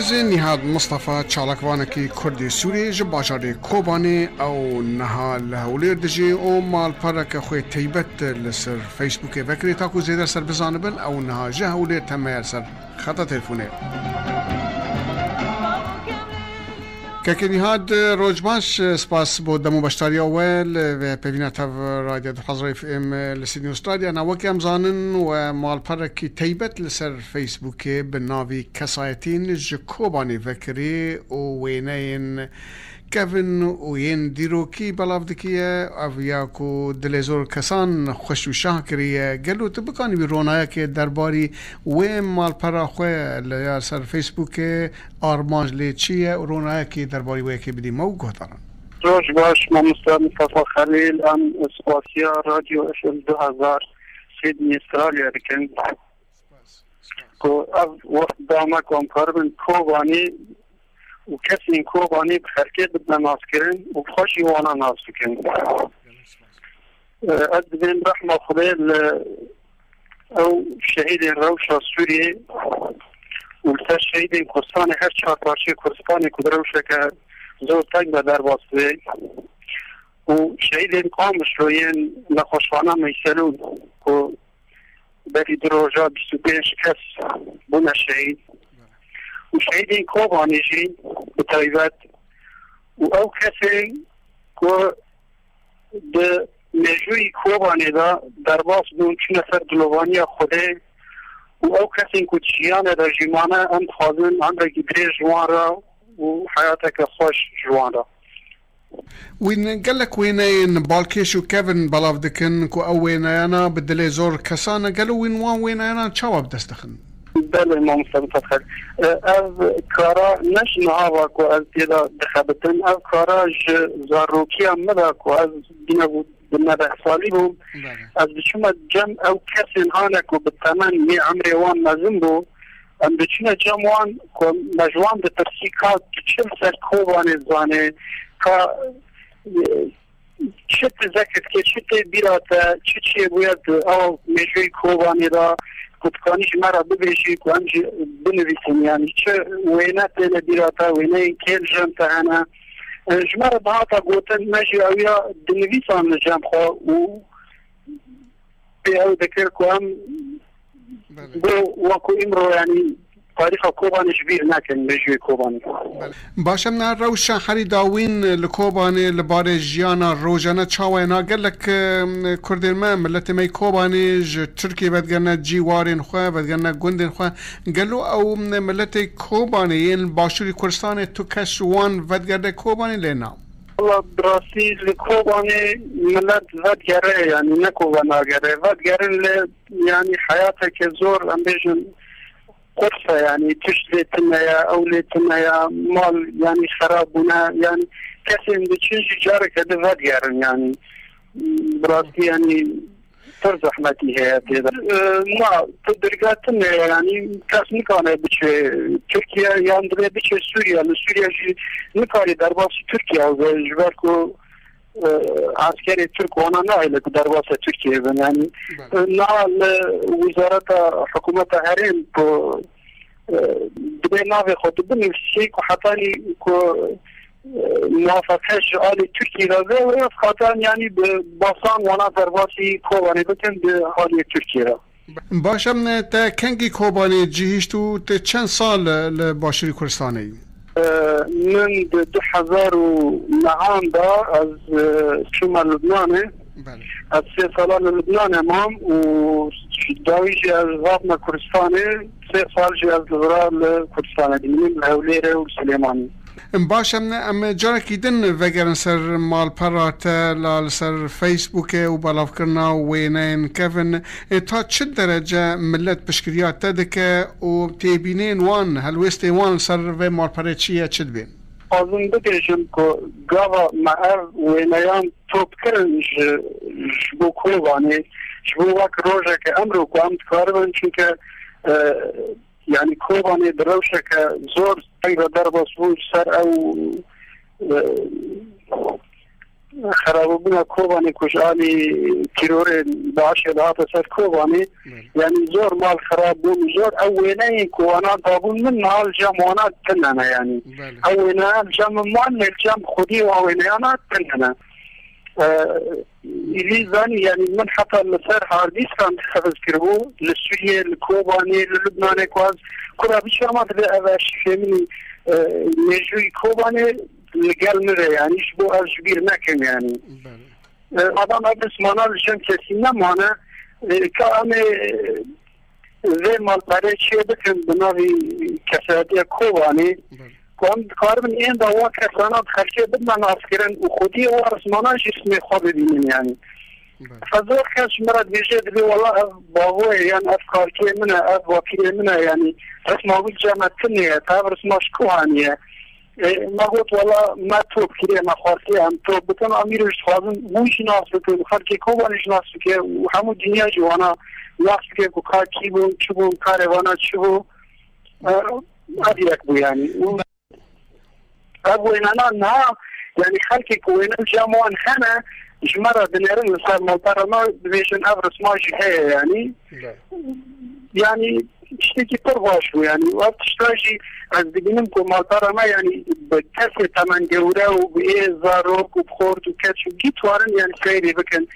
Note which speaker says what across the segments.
Speaker 1: نهاد مصطفى چالاکوانکی کردی سوری جباجاری کوبانی او نهال هولیر دجی او مال پرک خوی تیبت لسر فیسبوک وکری تاکو زیدر سر بزانبن او نها جه هولیر تمیر سر خطا تلفونه که نهاد روجباش سپاس بود دمو بشتاری اول و پیوینا تاو رادیو حضره اف ام لسیدنی استرالیا نوکی امزانن و مال پرکی تیبت لسر فیسبوک بناوی کسایتین جکوبانی وکری و وینین کفن و ین دیروکی بلافدکیه اویا کو دلزور کسان خوش و شاکریه گلو تو بکانی بی رونایه که درباری و مال پرا خواه لیا سر فیسبوک آرمانج لی چیه و رونایه که درباری وی که بدی مو گوتارن
Speaker 2: روش باش ما مصطفى خلیل ام اسپاسیا رادیو اف ام 2000 سیدنی استرالیا رکن کو او وقت داما کم کاربن کوبانی و کسی این کوبانی بخرکت بدنا ناس کرن و خوشی وانا ناس کن از بین رحمه خلیل او شهید روشا سوریه و لسر شهید کردستان هر چهار پارچه کردستان کد روشا که زور تنگ به در واسطه و شهید قامش روین نخوشوانا میسلون و بری دروجا 25 کس بونه شهید و شهید این کوبانی جی بطایبت و او کسی که ده مجوی کوبانی دا در باس بون چون سر دلوانی خوده و او کسی که جیان رژیمانه ام خوازن ام رگی بری جوان را و حیاتك خوش جوانا
Speaker 1: وين قال لك وين بالكيش وكيفن بلافدكن كو او وين انا بدلي زور كسانه قالوا وين انا تشاوب دستخن
Speaker 2: بله ما مستمتخل از کارا نشن هوا کو از دیدا دخبتن از کارا زاروکی هم مدا کو از بنا سالی بو از بچما جمع او کسین هانه کو بتمن می عمری وان نزم بو ام بچنا جمعان کو مجوان به ترسیکات چل سر کوبانه زانه کا چه تذکر که چه بیراتا چه باید او مجوی کوبانه دا کتکانیش مرا ببیشی که همجی بنویسیم یعنی چه وینه تیل بیراتا وینه این کل جمع تهنه جمعه بهاتا گوتن مجی اویا دنویسان نجم خواه و به او دکر که هم وكو امرو يعني تاريخ كوباني كبير لكن بيجي كوباني
Speaker 1: باشا من روشا حري داوين لكوباني لباري جيانا روجانا تشاوينا قال لك كردين ما ملتي مي كوباني تركي بدقنا جيوارين خواه بدقنا قندين خواه قالوا او ملتي كوباني باشوري كردستاني توكش وان بدقنا كوباني لينا
Speaker 2: والله براسي لكوباني ملت بدقره يعني نكوبانا قره بدقره يعني حياتك زور امبيجن قرصة يعني تشتري تنايا أو لتنايا مال يعني خرابنا يعني كسر بتشنج جارك هذا فاديار يعني براسي يعني ترزح ماتي هي كذا ما تدرجات تنايا يعني كاس نكانة بتش تركيا يعني بتش سوريا لسوريا نكانة درباس تركيا وجباركو عسكري ترك وانا نايل درباسة تركيا يعني نال وزارة حكومة هرين دبي نافي خود بنفسي وحتاني موافقش آل تركيا رازه و خاطر يعني باسان وانا درباسي كوباني بكن بآل تركيا
Speaker 1: باشم تا کنگی کوبانی جهیشتو تا چند سال لباشری کردستانی؟
Speaker 2: من 2009 دا از شمال لبنانه از 3 سالان لبنان امام و داویجی از غابنا کردستانه 3 سال جی از لغرال کردستانه دیمیم هولیره و سلیمانی
Speaker 1: باشم ام جارکی دن وگرن سر مال پراته لال سر فیسبوک و بلاف کرنا و وینین کفن تا چه درجه ملت بشکریات تدکه و تیبینین وان هلوستی وان سر و مال پره چیه چد بین؟
Speaker 2: آزم بگیشم که گاوا معر وینیان توب کرن جبو کوبانی جبو وک روژه که امرو که امت کاربن چونکه يعني كوباني دروشة كزور تقدر ضربة سوج سر أو خراببونا كوباني كوشالي تيرور داعش الهات سر كوباني يعني زور مال خراب بون زور اويناي كوانا دابون من نال جاموانا تننا يعني اوينا الجام مال الجام خدي واوينا انا تننا اللي زاني يعني من حتى المسار هارديس كان خفز كربو للسوريا الكوباني للبناني كواز كلها بيشامات بأباش فيمني نجوي كوباني لقال مرة يعني شبو أجبير نكم يعني أظن أبس مانا الجن كسينا مانا كأنا ذي مال بريد شيء بكن بناوي كسادية كوباني كنت قارب این دعوا کسانات خلقی بدنا ناسکرن و خودی وارث مانا جسم خواب ببینیم يعني فزور کس مرد بیشه دبی والله باوه يعني افکار که منه اف واقعی منه يعني رسم اول جامعه تنیه تا رسماش کوهانیه ما قلت والله ما توب كده ما خارجي هم توب بتن أميرش خازن وش ناس بكون خارجي كوبانش ناس بكه وهمو دنيا جوانا ناس بكه كار كيبون شبون كاروانا شبو أديك بو يعني أبوين أنا يعني خلقي كوين الجامعان هنا جمرة دنيرن صار مطار ما بيشن أبرس ماشي هي يعني اشتكي ترباش يعني وقت اشتراجي از بگیم که مالتارا ما يعني بكسر تمن جوره و بإيه زاروك و بخورت و كتش و جيتوارن يعني خيري بكن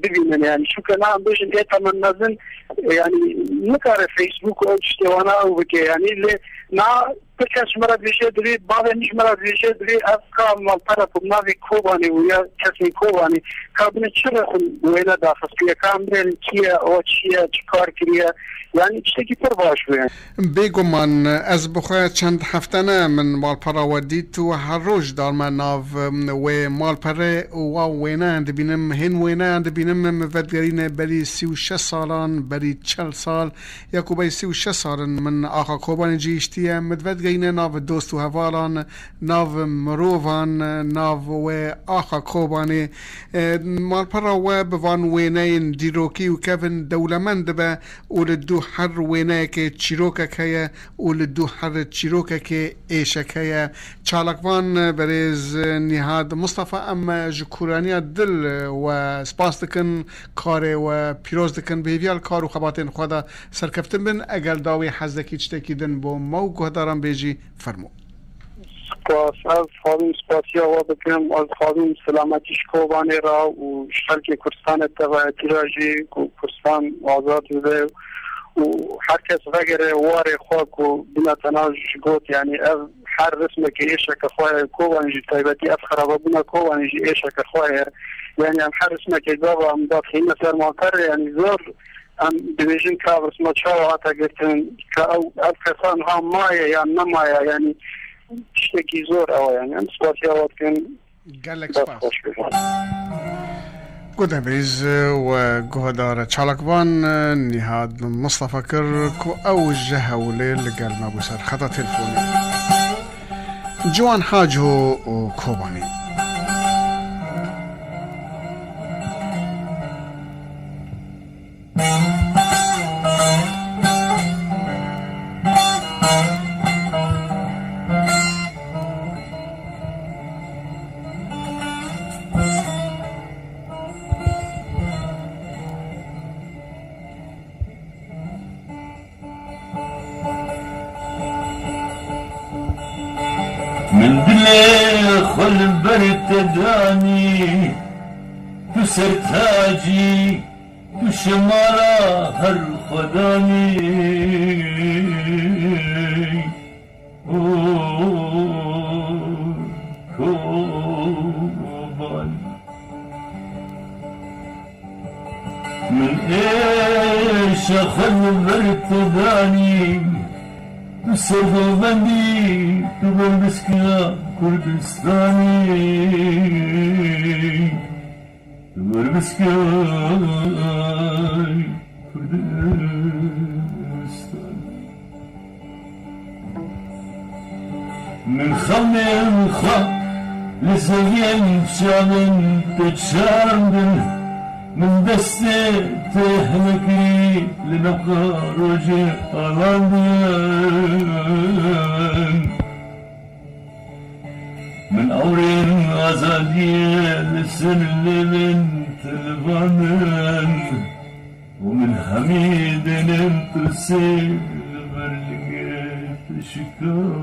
Speaker 2: ببینن يعني شو كنا عم بيجن ايه تمن نزن يعني نكار فيسبوك او اشتوانا او بكي يعني اللي نا بكش مرد بيشه دري بعض نيش مرد بيشه دري افكا مالتارا بمناوي كوباني ويا كسي كوباني كابن چرخن وينا داخل كيا كامرين كيا او چيا چكار كريا يعني اشتكي ترباش يعني
Speaker 1: بگمان از بخواه چند هفتنه من مالپره و دید و هر روز دار من ناو و مالپره و وینه اند بینم هن وینه اند بینم مفدگرین بری 36 سالان بری 40 سال یکو بری 36 سالان من آقا کوبان جیشتیه مفدگرین ناو دوست و هوالان ناو مروفان ناو و آقا کوبانی مالپره و بوان وینه دیروکی و کفن دولمند به ولدو هر وینه که چیروکه که ولدو هر چیروکه که ایشکه چالکوان بریز نهاد مصطفى ام جکورانی دل و سپاس دکن کار و پیروز دکن بیویال کار و خباتین خدا سرکفتن بن اگر داوی حزدکی چتکی دن بو مو گهدارم بیجی فرمو
Speaker 2: سپاس از خانم سپاسیا و بکنم از خانم سلامتیش کوبانی را و شرک کردستان اتباعتی راجی کردستان آزاد بده و هر کس وگره واره خواه و بنا تناج گوت يعني هر رسمه که ایشه که خواه کوبانجی تایبتی اف خرابه بنا کوبانجی ایشه که خواه يعني هم هر رسمه که دابا هم داد خیمه سر مانتر يعني زور هم ببیجن که اف رسمه چاو حتا گرتن که اف کسان هم مایه یا نمایه يعني تشتكي زور او يعني هم سپاسی اواد کن
Speaker 1: گلک سپاس گوده بریز و گهدار چالکوان نهاد مصطفى كر كو اوجه وليل قال ما بسر خطا تلفوني جوان حاجه وكوباني
Speaker 3: من دلي خل برتداني تسر تاجي تشمارا هر خداني كوبان من ايش خل برتداني تسر بندي تبل مسكنا كردستاني تبل مسكنا كردستاني من خم لسوين شامن تتشامن من دستي تهلكي لنبقى رجع ألاندين من أورين آزادية لسلم تلغنن ومن حميد نمترسل برلقيت شكار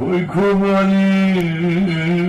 Speaker 3: ويكون علي